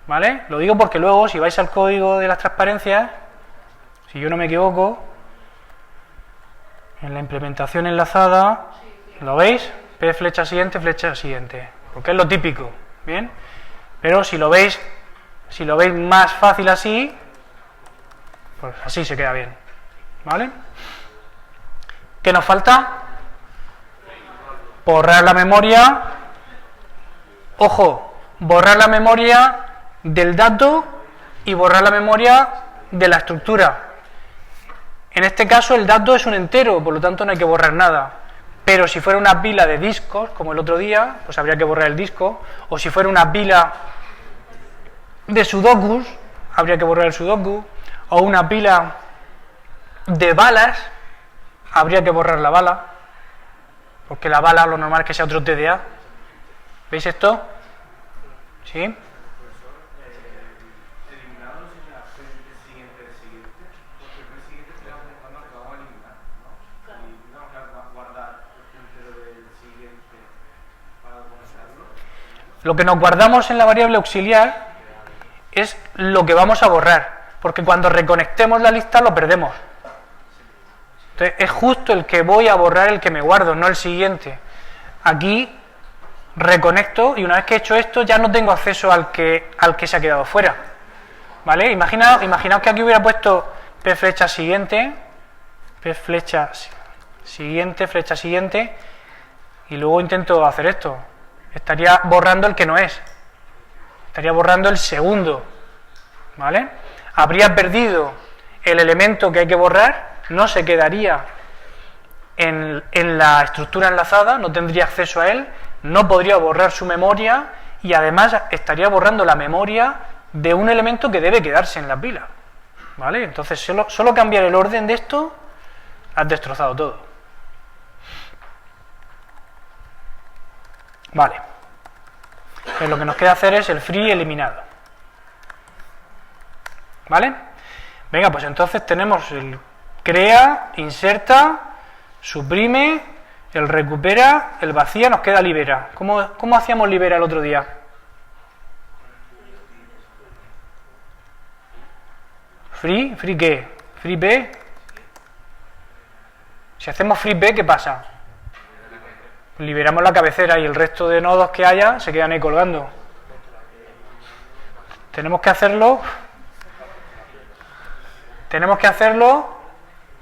¿vale? Lo digo porque luego, si vais al código de las transparencias, si yo no me equivoco, en la implementación enlazada, ¿lo veis? P flecha siguiente, porque es lo típico, ¿bien? Pero si lo veis más fácil así, pues así se queda bien, ¿vale? ¿Qué nos falta? Borrar la memoria. Ojo, borrar la memoria del dato y borrar la memoria de la estructura. En este caso el dato es un entero, por lo tanto no hay que borrar nada. Pero si fuera una pila de discos, como el otro día, pues habría que borrar el disco. O si fuera una pila de sudokus, habría que borrar el sudoku, o una pila de balas, habría que borrar la bala, porque la bala lo normal es que sea otro TDA. ¿Veis esto? ¿Sí? Lo que nos guardamos en la variable auxiliar es lo que vamos a borrar, porque cuando reconectemos la lista lo perdemos. Entonces es justo el que voy a borrar el que me guardo, no el siguiente. Aquí reconecto y una vez que he hecho esto ya no tengo acceso al que se ha quedado fuera. ¿Vale? Imaginaos que aquí hubiera puesto p flecha siguiente, p flecha siguiente, flecha siguiente, y luego intento hacer esto. Estaría borrando el que no es. Estaría borrando el segundo. ¿Vale? Habría perdido el elemento que hay que borrar, no se quedaría en la estructura enlazada, no tendría acceso a él, no podría borrar su memoria y además estaría borrando la memoria de un elemento que debe quedarse en la pila. ¿Vale? Entonces, solo cambiar el orden de esto, has destrozado todo. Vale. Pues lo que nos queda hacer es el free eliminado. ¿Vale? Venga, pues entonces tenemos el crea, inserta, suprime, el recupera, el vacía, nos queda libera. ¿Cómo hacíamos libera el otro día? ¿Free? ¿Free qué? ¿Free B? Si hacemos free B, ¿qué pasa? Liberamos la cabecera y el resto de nodos que haya se quedan ahí colgando. Tenemos que hacerlo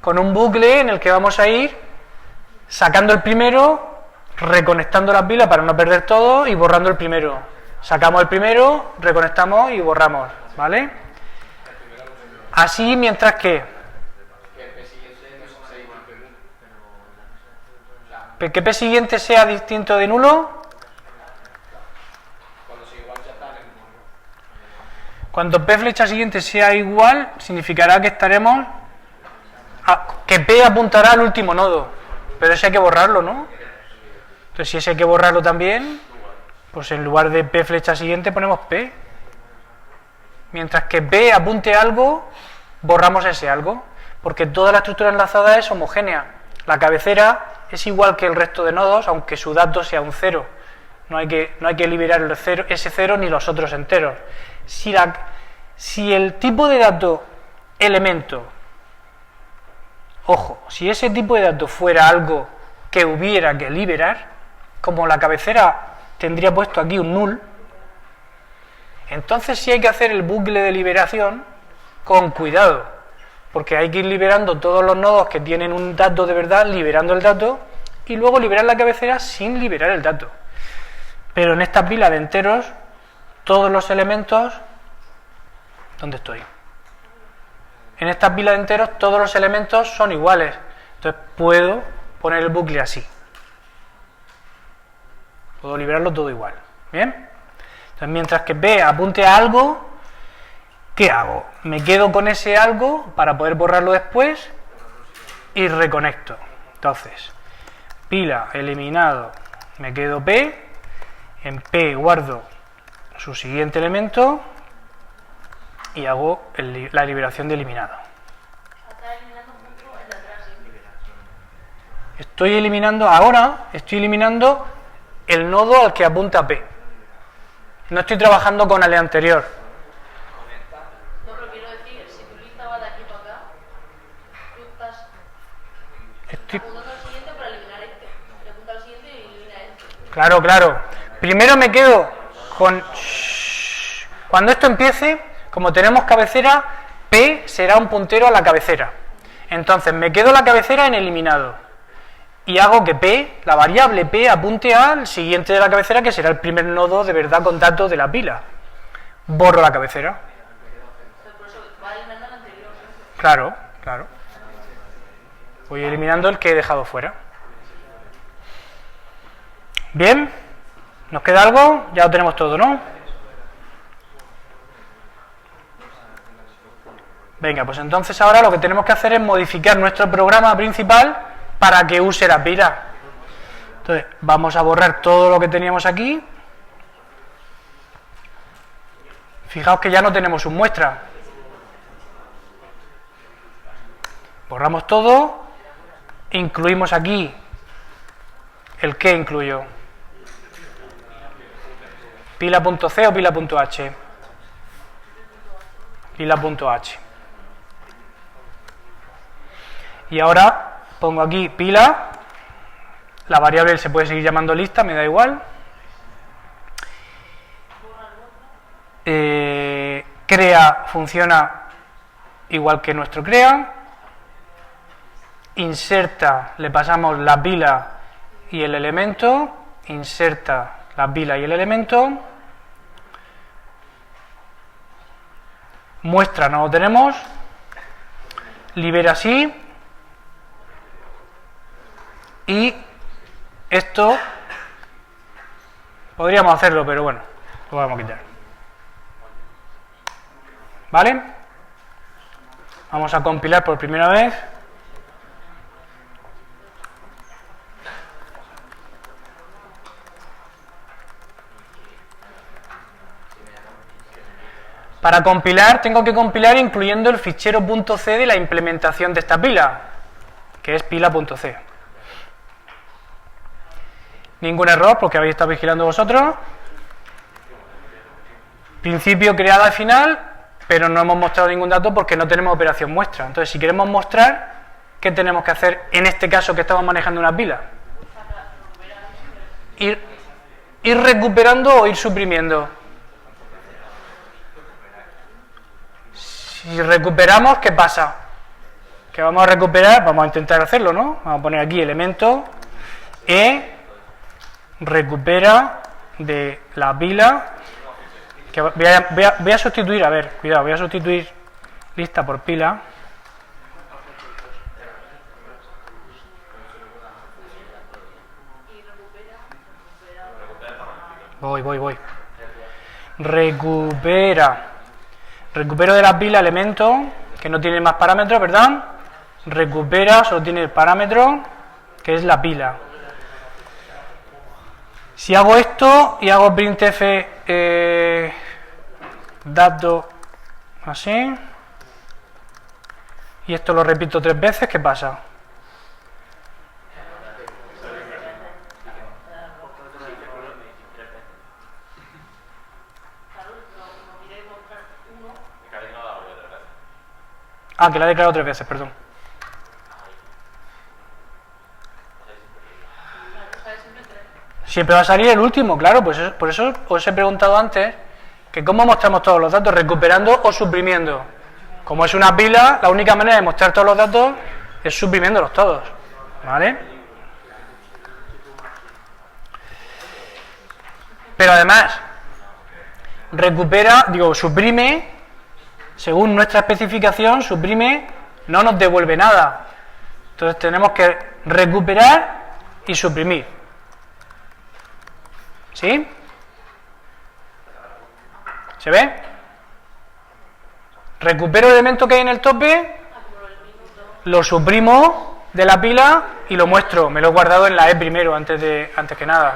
con un bucle en el que vamos a ir sacando el primero, reconectando la pila para no perder todo y borrando el primero. Sacamos el primero, reconectamos y borramos, ¿vale? Así mientras que P siguiente sea distinto de nulo. Cuando P flecha siguiente sea igual, significará que estaremos que P apuntará al último nodo, pero ese hay que borrarlo, ¿no? Entonces si ese hay que borrarlo también, pues en lugar de P flecha siguiente ponemos P. Mientras que P apunte a algo, borramos ese algo, porque toda la estructura enlazada es homogénea. La cabecera es igual que el resto de nodos, aunque su dato sea un 0. No hay que liberar ese 0 ni los otros enteros. Si el tipo de dato elemento, ojo, si ese tipo de dato fuera algo que hubiera que liberar, como la cabecera tendría puesto aquí un null, entonces sí hay que hacer el bucle de liberación con cuidado, porque hay que ir liberando todos los nodos que tienen un dato de verdad, liberando el dato, y luego liberar la cabecera sin liberar el dato. Pero en esta pila de enteros, todos los elementos... ¿Dónde estoy? En esta pila de enteros, todos los elementos son iguales. Entonces puedo poner el bucle así. Puedo liberarlo todo igual. ¿Bien? Entonces, mientras que P apunte a algo, ¿qué hago? Me quedo con ese algo para poder borrarlo después y reconecto. Entonces, pila, eliminado, me quedo P, en P guardo su siguiente elemento y hago la liberación de eliminado. Estoy eliminando el nodo al que apunta P. No estoy trabajando con el anterior. No, pero quiero decir, si tu lista va de aquí para acá, tú estás apuntando al siguiente para eliminar este. Le apunta al siguiente y elimina este. Claro. Primero me quedo con... Cuando esto empiece, como tenemos cabecera, P será un puntero a la cabecera. Entonces me quedo la cabecera en eliminado. Y hago que P, la variable P, apunte al siguiente de la cabecera, que será el primer nodo de verdad con datos de la pila. Borro la cabecera. Por eso va eliminando el anterior. Claro. Voy eliminando el que he dejado fuera. Bien. ¿Nos queda algo? Ya lo tenemos todo, ¿no? Venga, pues entonces ahora lo que tenemos que hacer es modificar nuestro programa principal para que use las pilas. Entonces, vamos a borrar todo lo que teníamos aquí. Fijaos que ya no tenemos un muestra. Borramos todo. Incluimos aquí. ¿El qué incluyo? Pila.c o pila.h. Pila.h. Y ahora pongo aquí pila. La variable se puede seguir llamando lista, me da igual. Crea funciona igual que nuestro crea. Inserta, le pasamos la pila y el elemento. Inserta la pila y el elemento. Muestra no lo tenemos. Libera sí. Y esto podríamos hacerlo, pero bueno, lo vamos a quitar. ¿Vale? Vamos a compilar por primera vez. Para compilar, tengo que compilar incluyendo el fichero .c de la implementación de esta pila, que es pila.c. Ningún error porque habéis estado vigilando vosotros. Principio creada al final, pero no hemos mostrado ningún dato porque no tenemos operación muestra. Entonces, si queremos mostrar, ¿qué tenemos que hacer en este caso que estamos manejando una pila? Ir recuperando o ir suprimiendo. Si recuperamos, ¿qué pasa? Que vamos a recuperar, vamos a intentar hacerlo, ¿no? Vamos a poner aquí elemento recupera de la pila, que voy a sustituir, a ver, cuidado, voy a sustituir lista por pila. Voy. Recupero de la pila elemento, que no tiene más parámetros, ¿verdad? Recupera, solo tiene el parámetro, que es la pila. Si hago esto y hago printf dato así, y esto lo repito 3 veces, ¿qué pasa? Ah, que la he declarado 3 veces, perdón. Siempre va a salir el último, claro, pues por eso os he preguntado antes que cómo mostramos todos los datos, recuperando o suprimiendo. Como es una pila, la única manera de mostrar todos los datos es suprimiéndolos todos, ¿vale? Pero además, suprime, según nuestra especificación, suprime, no nos devuelve nada. Entonces tenemos que recuperar y suprimir. ¿Sí? ¿Se ve? Recupero el elemento que hay en el tope, lo suprimo de la pila y lo muestro. Me lo he guardado en la E primero, antes que nada.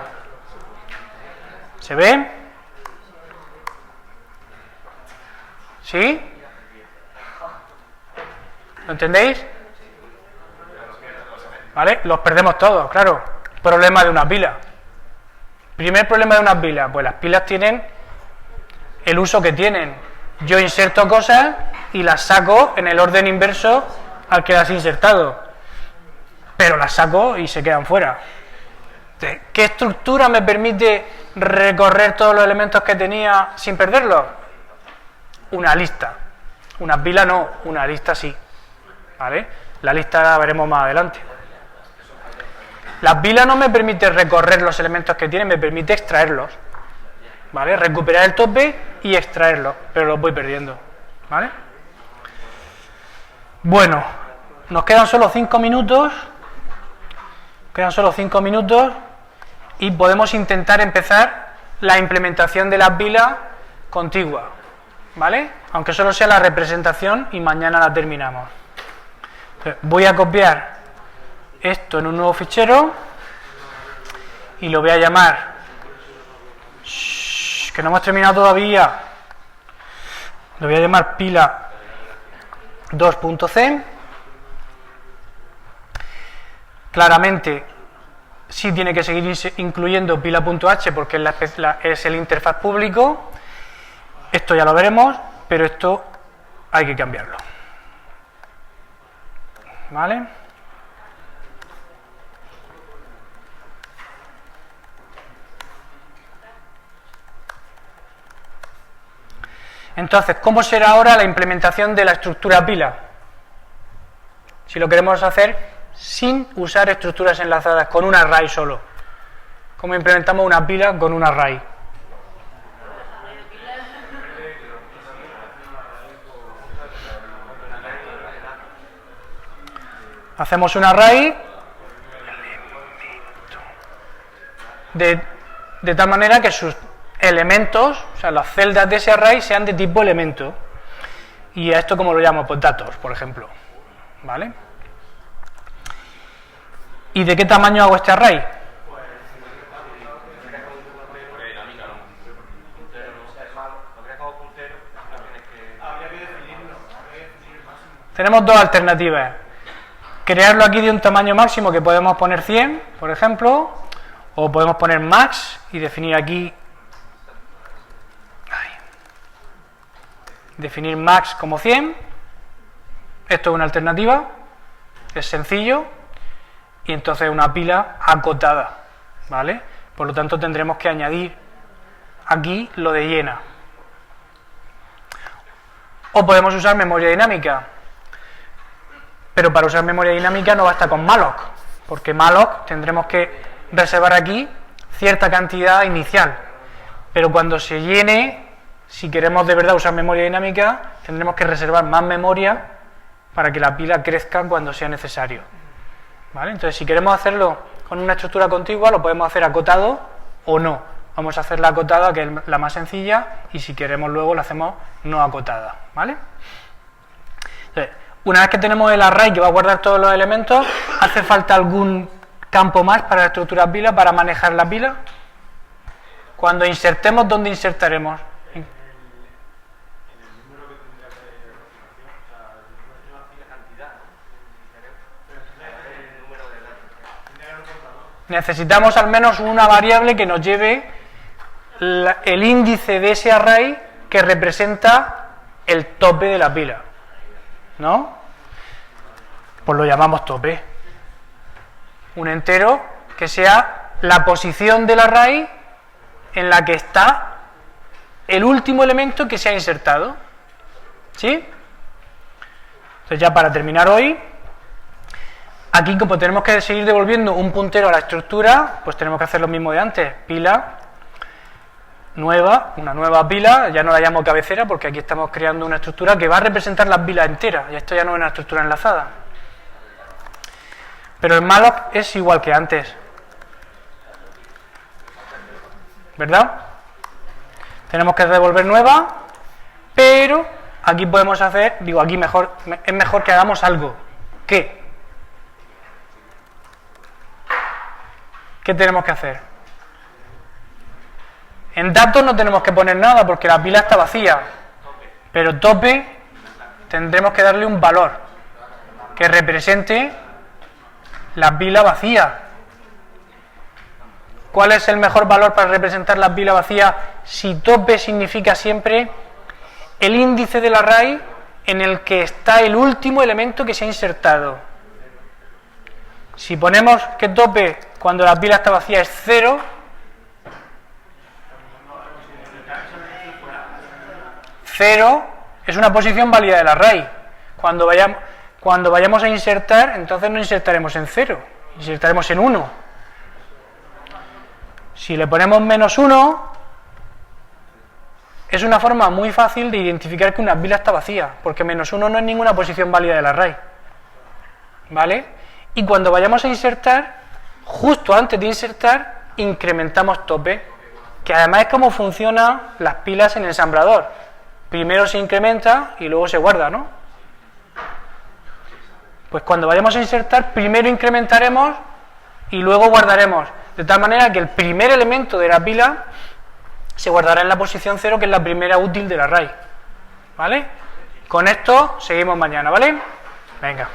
¿Se ve? ¿Sí? ¿Lo entendéis? ¿Vale? Los perdemos todos, claro. Problema de una pila. Primer problema de una pila, pues las pilas tienen el uso que tienen. Yo inserto cosas y las saco en el orden inverso al que las he insertado, pero las saco y se quedan fuera. ¿Qué estructura me permite recorrer todos los elementos que tenía sin perderlos? Una lista. Una pila no, una lista sí. ¿Vale? La lista la veremos más adelante. La pila no me permite recorrer los elementos que tiene, me permite extraerlos. ¿Vale? Recuperar el tope y extraerlos, pero los voy perdiendo. ¿Vale? Bueno, nos quedan solo 5 minutos. Y podemos intentar empezar la implementación de la pila contigua. ¿vale? Aunque solo sea la representación y mañana la terminamos. Entonces, voy a copiar esto en un nuevo fichero y lo voy a llamar, que no hemos terminado todavía, lo voy a llamar pila 2.c. Claramente sí tiene que seguir incluyendo pila.h porque es el interfaz público. Esto ya lo veremos, pero esto hay que cambiarlo. ¿Vale? Entonces, ¿cómo será ahora la implementación de la estructura pila? Si lo queremos hacer sin usar estructuras enlazadas, con un array solo. ¿Cómo implementamos una pila con un array? Hacemos un array de tal manera que sus elementos, o sea, las celdas de ese array sean de tipo elemento. Y a esto, ¿cómo lo llamo? Pues datos, por ejemplo. ¿Vale? ¿Y de qué tamaño hago este array? Tenemos dos alternativas. Crearlo aquí de un tamaño máximo que podemos poner 100, por ejemplo, o podemos poner max y definir aquí, definir max como 100. Esto es una alternativa, es sencillo, y entonces una pila acotada, ¿vale? Por lo tanto tendremos que añadir aquí lo de llena. O podemos usar memoria dinámica, pero para usar memoria dinámica no basta con malloc, porque malloc tendremos que reservar aquí cierta cantidad inicial, pero cuando se llene, si queremos de verdad usar memoria dinámica, tendremos que reservar más memoria para que la pila crezca cuando sea necesario. ¿Vale? Entonces, si queremos hacerlo con una estructura contigua, lo podemos hacer acotado o no. Vamos a hacer la acotada, que es la más sencilla, y si queremos luego la hacemos no acotada. ¿Vale? Entonces, una vez que tenemos el array que va a guardar todos los elementos, ¿hace falta algún campo más para la estructura pila, para manejar la pila? Cuando insertemos, ¿dónde insertaremos? Necesitamos al menos una variable que nos lleve el índice de ese array que representa el tope de la pila, ¿no? Pues lo llamamos tope. Un entero que sea la posición del array en la que está el último elemento que se ha insertado. ¿Sí? Entonces, ya para terminar hoy, aquí, como tenemos que seguir devolviendo un puntero a la estructura, pues tenemos que hacer lo mismo de antes. Pila nueva, una nueva pila, ya no la llamo cabecera porque aquí estamos creando una estructura que va a representar la pila entera, y esto ya no es una estructura enlazada. Pero el malloc es igual que antes, ¿verdad? Tenemos que devolver nueva, pero aquí podemos hacer, digo, aquí es mejor que hagamos algo. ¿Qué? ¿Qué tenemos que hacer? En datos no tenemos que poner nada porque la pila está vacía, pero tope tendremos que darle un valor que represente la pila vacía. ¿Cuál es el mejor valor para representar la pila vacía si tope significa siempre el índice del array en el que está el último elemento que se ha insertado? Si ponemos que tope cuando la pila está vacía es 0, es una posición válida del array. Cuando vayamos a insertar, entonces no insertaremos en 0, insertaremos en 1. Si le ponemos -1, es una forma muy fácil de identificar que una pila está vacía, porque -1 no es ninguna posición válida del array. ¿Vale? Y cuando vayamos a insertar, justo antes de insertar, incrementamos tope, que además es como funcionan las pilas en ensamblador. primero se incrementa y luego se guarda, ¿no? Pues cuando vayamos a insertar, primero incrementaremos y luego guardaremos, de tal manera que el primer elemento de la pila se guardará en la posición 0, que es la primera útil del array, ¿vale? Con esto seguimos mañana, ¿vale? Venga.